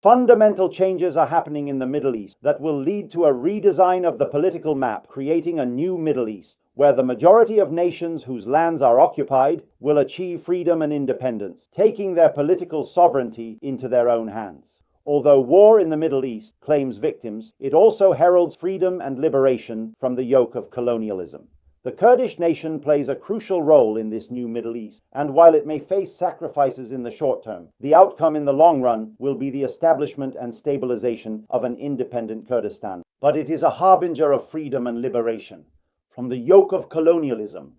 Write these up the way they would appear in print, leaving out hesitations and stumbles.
Fundamental changes are happening in the Middle East that will lead to a redesign of the political map, creating a new Middle East, where the majority of nations whose lands are occupied will achieve freedom and independence, taking their political sovereignty into their own hands. Although war in the Middle East claims victims, it also heralds freedom and liberation from the yoke of colonialism. The Kurdish nation plays a crucial role in this new Middle East, and while it may face sacrifices in the short term, the outcome in the long run will be the establishment and stabilization of an independent Kurdistan. But it is a harbinger of freedom and liberation from the yoke of colonialism.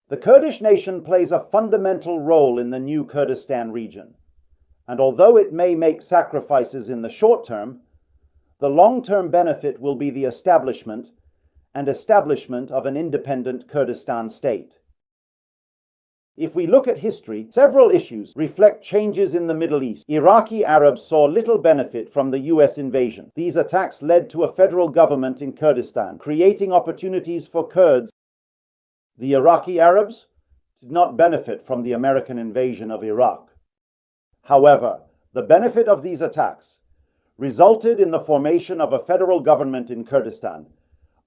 The Kurdish nation plays a fundamental role in the new Kurdistan region, and although it may make sacrifices in the short term, the long-term benefit will be the establishment of an independent Kurdistan state. If we look at history, several issues reflect changes in the Middle East. Iraqi Arabs saw little benefit from the US invasion. These attacks led to a federal government in Kurdistan, creating opportunities for Kurds. The Iraqi Arabs did not benefit from the American invasion of Iraq. However, the benefit of these attacks resulted in the formation of a federal government in Kurdistan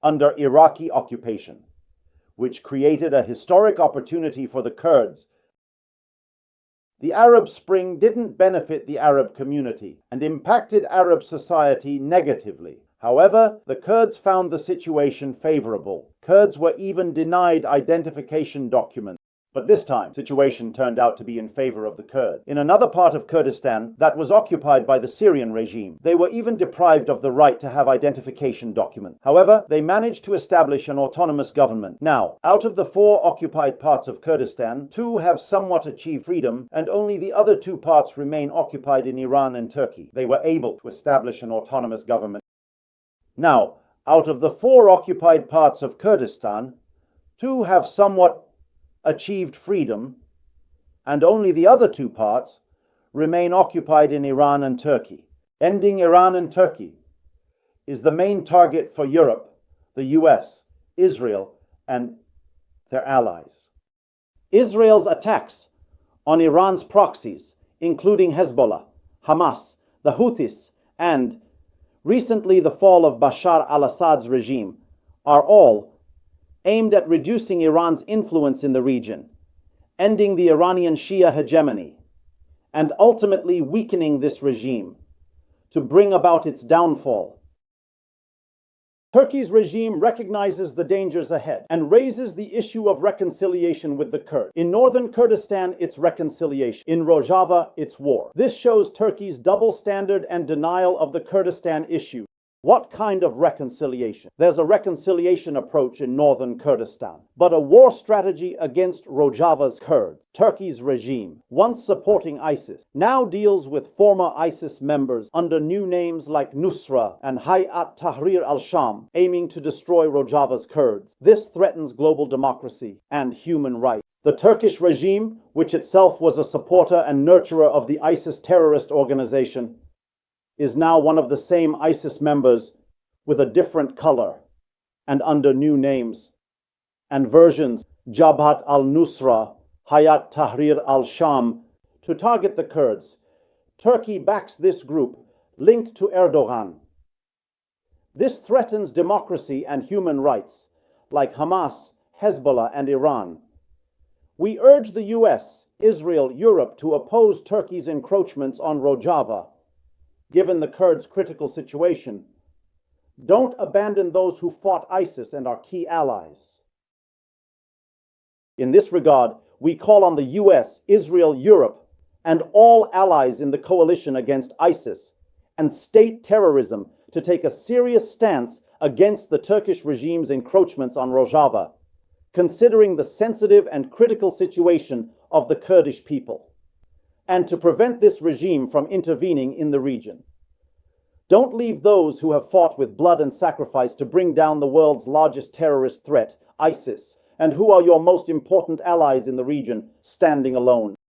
under Iraqi occupation, which created a historic opportunity for the Kurds. The Arab Spring didn't benefit the Arab community and impacted Arab society negatively. However, the Kurds found the situation favorable. Kurds were even denied identification documents. But this time, the situation turned out to be in favor of the Kurds. In another part of Kurdistan that was occupied by the Syrian regime, they were even deprived of the right to have identification documents. However, they managed to establish an autonomous government. Now, out of the 4 occupied parts of Kurdistan, 2 have somewhat achieved freedom, and only the other 2 parts remain occupied in Iran and Turkey. They were able to establish an autonomous government. Now, out of the 4 occupied parts of Kurdistan, 2 have somewhat achieved freedom, and only the other 2 parts remain occupied in Iran and Turkey. Ending Iran and Turkey is the main target for Europe, the US, Israel, and their allies. Israel's attacks on Iran's proxies, including Hezbollah, Hamas, the Houthis, and recently the fall of Bashar al-Assad's regime, are all aimed at reducing Iran's influence in the region, ending the Iranian Shia hegemony, and ultimately weakening this regime to bring about its downfall. Turkey's regime recognizes the dangers ahead and raises the issue of reconciliation with the Kurds. In northern Kurdistan, it's reconciliation. In Rojava, it's war. This shows Turkey's double standard and denial of the Kurdistan issue. What kind of reconciliation? There's a reconciliation approach in northern Kurdistan, but a war strategy against Rojava's Kurds. Turkey's regime, once supporting ISIS, now deals with former ISIS members under new names like Nusra and Hayat Tahrir al-Sham, aiming to destroy Rojava's Kurds. This threatens global democracy and human rights. The Turkish regime, which itself was a supporter and nurturer of the ISIS terrorist organization, is now one of the same ISIS members with a different color and under new names and versions, Jabhat al-Nusra, Hayat Tahrir al-Sham, to target the Kurds. Turkey backs this group linked to Erdogan. This threatens democracy and human rights, like Hamas, Hezbollah, and Iran. We urge the US, Israel, Europe to oppose Turkey's encroachments on Rojava, given the Kurds' critical situation. Don't abandon those who fought ISIS and are key allies. In this regard, we call on the US, Israel, Europe, and all allies in the coalition against ISIS and state terrorism to take a serious stance against the Turkish regime's encroachments on Rojava, considering the sensitive and critical situation of the Kurdish people, and to prevent this regime from intervening in the region. Don't leave those who have fought with blood and sacrifice to bring down the world's largest terrorist threat, ISIS, and who are your most important allies in the region, standing alone.